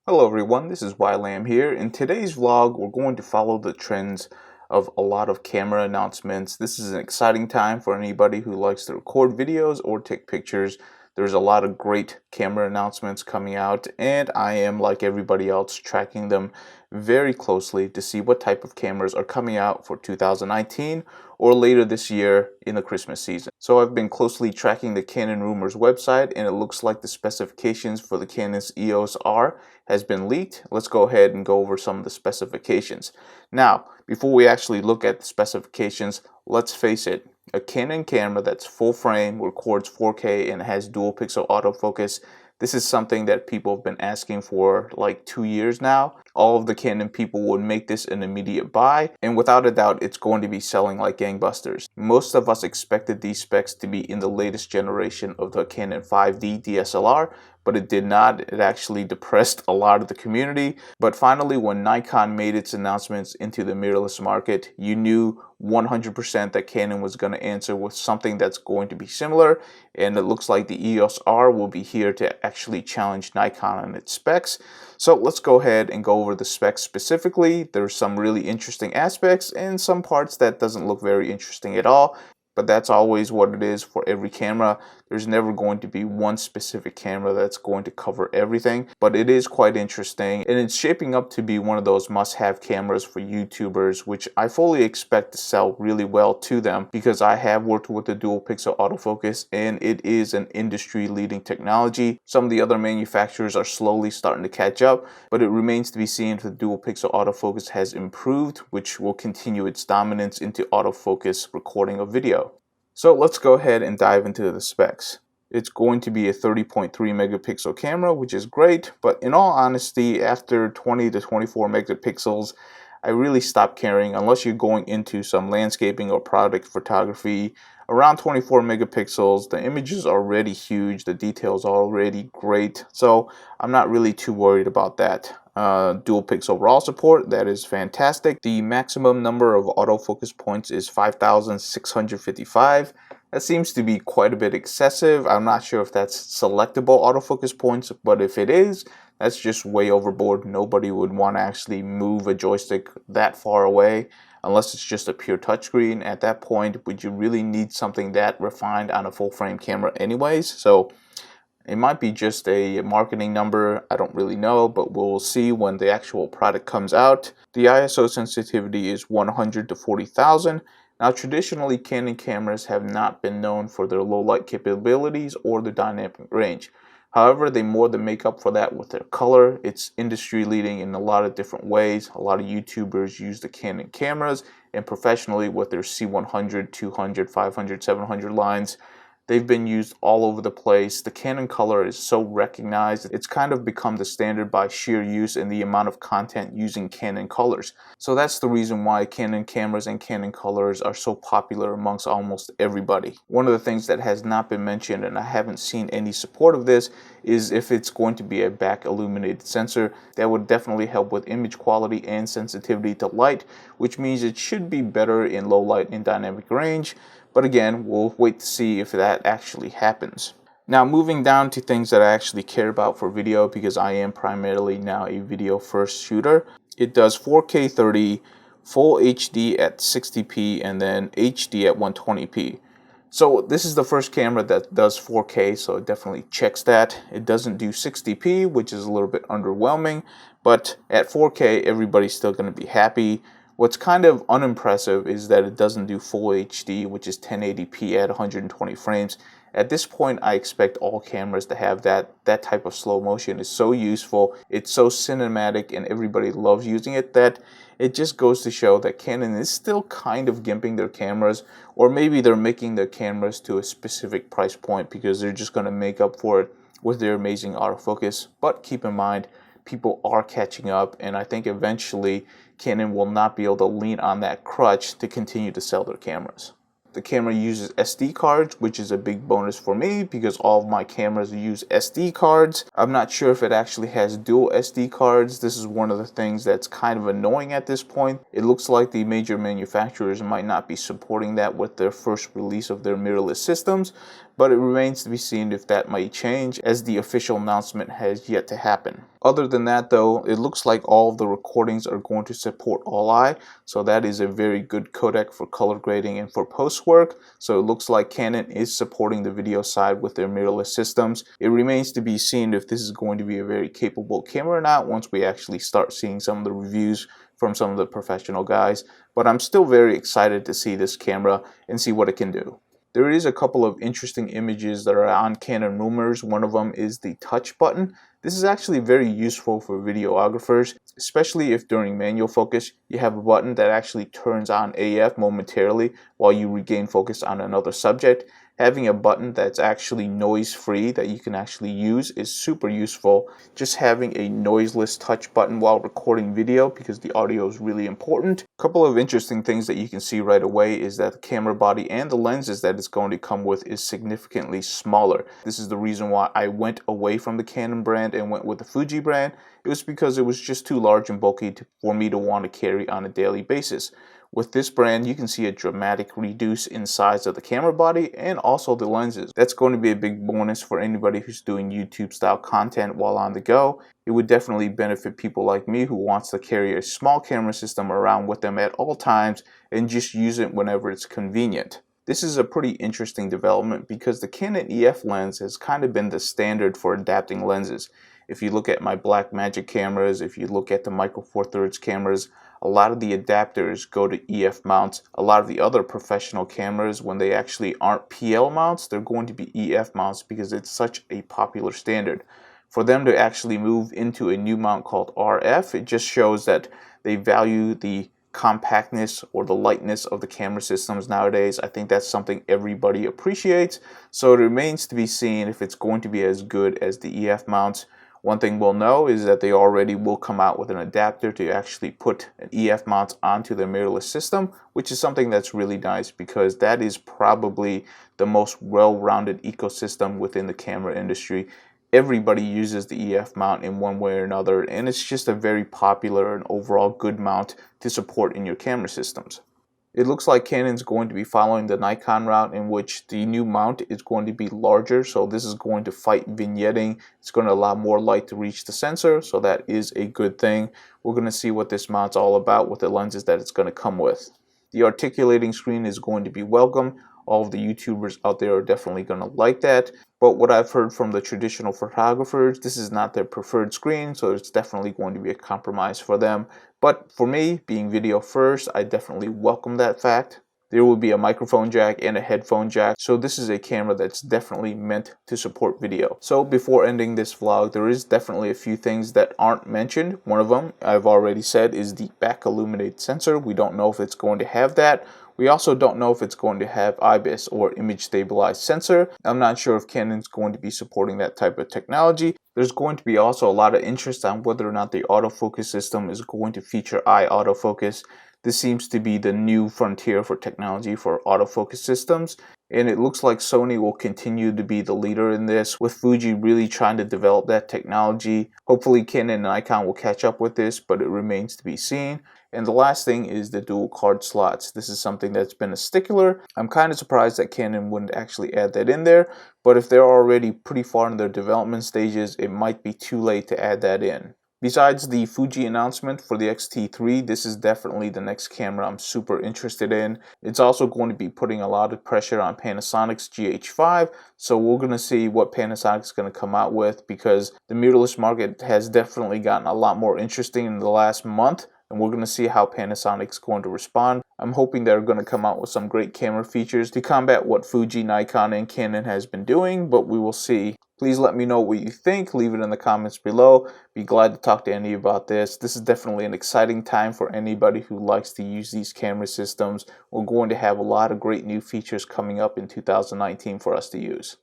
Hello everyone, this is YLAM here. In today's vlog, we're going to follow the trends of a lot of camera announcements. This is an exciting time for anybody who likes to record videos or take pictures. There's a lot of great camera announcements coming out, and I am, like everybody else, tracking them very closely to see what type of cameras are coming out for 2019 or later this year in the Christmas season. So I've been closely tracking the Canon Rumors website, and it looks like the specifications for the Canon's EOS R has been leaked. Let's go ahead and go over some of the specifications. Now, before we actually look at the specifications, let's face it, a Canon camera that's full frame, records 4K, and has dual pixel autofocus. This is something that people have been asking for like 2 years now. All of the Canon people would make this an immediate buy, and without a doubt, it's going to be selling like gangbusters. Most of us expected these specs to be in the latest generation of the Canon 5D DSLR, but it did not. It actually depressed a lot of the community. But finally, when Nikon made its announcements into the mirrorless market, you knew 100% that Canon was going to answer with something that's going to be similar, and it looks like the EOS R will be here to actually challenge Nikon on its specs. So let's go ahead and go over the specs specifically. There's some really interesting aspects and some parts that doesn't look very interesting at all. But that's always what it is for every camera. There's never going to be one specific camera that's going to cover everything, but it is quite interesting, and it's shaping up to be one of those must-have cameras for YouTubers, which I fully expect to sell really well to them because I have worked with the dual pixel autofocus and it is an industry-leading technology. Some of the other manufacturers are slowly starting to catch up, but it remains to be seen if the dual pixel autofocus has improved, which will continue its dominance into autofocus recording of video. So let's go ahead and dive into the specs. It's going to be a 30.3 megapixel camera, which is great, but in all honesty, after 20 to 24 megapixels, I really stopped caring unless you're going into some landscaping or product photography. Around 24 megapixels, the image is already huge, the details are already great, so I'm not really too worried about that. Dual pixel RAW support, that is fantastic. The maximum number of autofocus points is 5,655. That seems to be quite a bit excessive. I'm not sure if that's selectable autofocus points, but if it is, that's just way overboard. Nobody would want to actually move a joystick that far away unless it's just a pure touchscreen. At that point, would you really need something that refined on a full frame camera anyways? So it might be just a marketing number, I don't really know, but we'll see when the actual product comes out. The ISO sensitivity is 100 to 40,000. Now traditionally, Canon cameras have not been known for their low light capabilities or their dynamic range. However, they more than make up for that with their color. It's industry leading in a lot of different ways. A lot of YouTubers use the Canon cameras, and professionally with their C100, 200, 500, 700 lines. They've been used all over the place. The Canon color is so recognized. It's kind of become the standard by sheer use and the amount of content using Canon colors. So that's the reason why Canon cameras and Canon colors are so popular amongst almost everybody. One of the things that has not been mentioned, and I haven't seen any support of this, is if it's going to be a back illuminated sensor. That would definitely help with image quality and sensitivity to light, which means it should be better in low light and dynamic range. But again, we'll wait to see if that actually happens. Now moving down to things that I actually care about for video, because I am primarily now a video first shooter. It does 4K 30, full HD at 60p, and then HD at 120p. So this is the first camera that does 4K, so it definitely checks that. It doesn't do 60p, which is a little bit underwhelming, but at 4K, everybody's still going to be happy. What's kind of unimpressive is that it doesn't do full HD, which is 1080p at 120 frames. At this point, I expect all cameras to have that. That type of slow motion is so useful. It's so cinematic and everybody loves using it that it just goes to show that Canon is still kind of gimping their cameras, or maybe they're making their cameras to a specific price point because they're just going to make up for it with their amazing autofocus. But keep in mind, people are catching up, and I think eventually Canon will not be able to lean on that crutch to continue to sell their cameras. The camera uses SD cards, which is a big bonus for me because all of my cameras use SD cards. I'm not sure if it actually has dual SD cards. This is one of the things that's kind of annoying at this point. It looks like the major manufacturers might not be supporting that with their first release of their mirrorless systems, but it remains to be seen if that might change, as the official announcement has yet to happen. Other than that though, it looks like all of the recordings are going to support All-I, so that is a very good codec for color grading and for post work. So it looks like Canon is supporting the video side with their mirrorless systems. It remains to be seen if this is going to be a very capable camera or not once we actually start seeing some of the reviews from some of the professional guys, but I'm still very excited to see this camera and see what it can do. There is a couple of interesting images that are on Canon rumors. One of them is the touch button. This is actually very useful for videographers, especially if during manual focus you have a button that actually turns on AF momentarily while you regain focus on another subject. Having a button that's actually noise free that you can actually use is super useful. Just having a noiseless touch button while recording video, because the audio is really important. A couple of interesting things that you can see right away is that the camera body and the lenses that it's going to come with is significantly smaller. This is the reason why I went away from the Canon brand and went with the Fuji brand. It was because it was just too large and bulky for me to want to carry on a daily basis. With this brand, you can see a dramatic reduce in size of the camera body and also the lenses. That's going to be a big bonus for anybody who's doing YouTube style content while on the go. It would definitely benefit people like me who wants to carry a small camera system around with them at all times and just use it whenever it's convenient. This is a pretty interesting development because the Canon EF lens has kind of been the standard for adapting lenses. If you look at my Blackmagic cameras, if you look at the Micro Four Thirds cameras, a lot of the adapters go to EF mounts. A lot of the other professional cameras, when they actually aren't PL mounts, they're going to be EF mounts because it's such a popular standard. For them to actually move into a new mount called RF, it just shows that they value the compactness or the lightness of the camera systems nowadays. I think that's something everybody appreciates. So it remains to be seen if it's going to be as good as the EF mounts. One thing we'll know is that they already will come out with an adapter to actually put an EF mount onto the mirrorless system, which is something that's really nice because that is probably the most well-rounded ecosystem within the camera industry. Everybody uses the EF mount in one way or another, and it's just a very popular and overall good mount to support in your camera systems. It looks like Canon's going to be following the Nikon route, in which the new mount is going to be larger, so this is going to fight vignetting. It's going to allow more light to reach the sensor, so that is a good thing. We're going to see what this mount's all about with the lenses that it's going to come with. The articulating screen is going to be welcome. All of the YouTubers out there are definitely going to like that. But what I've heard from the traditional photographers, this is not their preferred screen, so it's definitely going to be a compromise for them. But for me, being video first, I definitely welcome that fact. There will be a microphone jack and a headphone jack, so this is a camera that's definitely meant to support video. So before ending this vlog, there is definitely a few things that aren't mentioned. One of them, I've already said, is the back illuminated sensor. We don't know if it's going to have that. We also don't know if it's going to have IBIS or image stabilized sensor. I'm not sure if Canon's going to be supporting that type of technology. There's going to be also a lot of interest on whether or not the autofocus system is going to feature eye autofocus. This seems to be the new frontier for technology for autofocus systems, and it looks like Sony will continue to be the leader in this, with Fuji really trying to develop that technology. Hopefully Canon and Nikon will catch up with this, but it remains to be seen. And the last thing is the dual card slots. This is something that's been a stickler. I'm kind of surprised that Canon wouldn't actually add that in there, but if they're already pretty far in their development stages, it might be too late to add that in. Besides the Fuji announcement for the X-T3, this is definitely the next camera I'm super interested in. It's also going to be putting a lot of pressure on Panasonic's GH5, so we're going to see what Panasonic's going to come out with, because the mirrorless market has definitely gotten a lot more interesting in the last month, and we're going to see how Panasonic's going to respond. I'm hoping they're going to come out with some great camera features to combat what Fuji, Nikon, and Canon has been doing, but we will see. Please let me know what you think. Leave it in the comments below. Be glad to talk to any about this. This is definitely an exciting time for anybody who likes to use these camera systems. We're going to have a lot of great new features coming up in 2019 for us to use.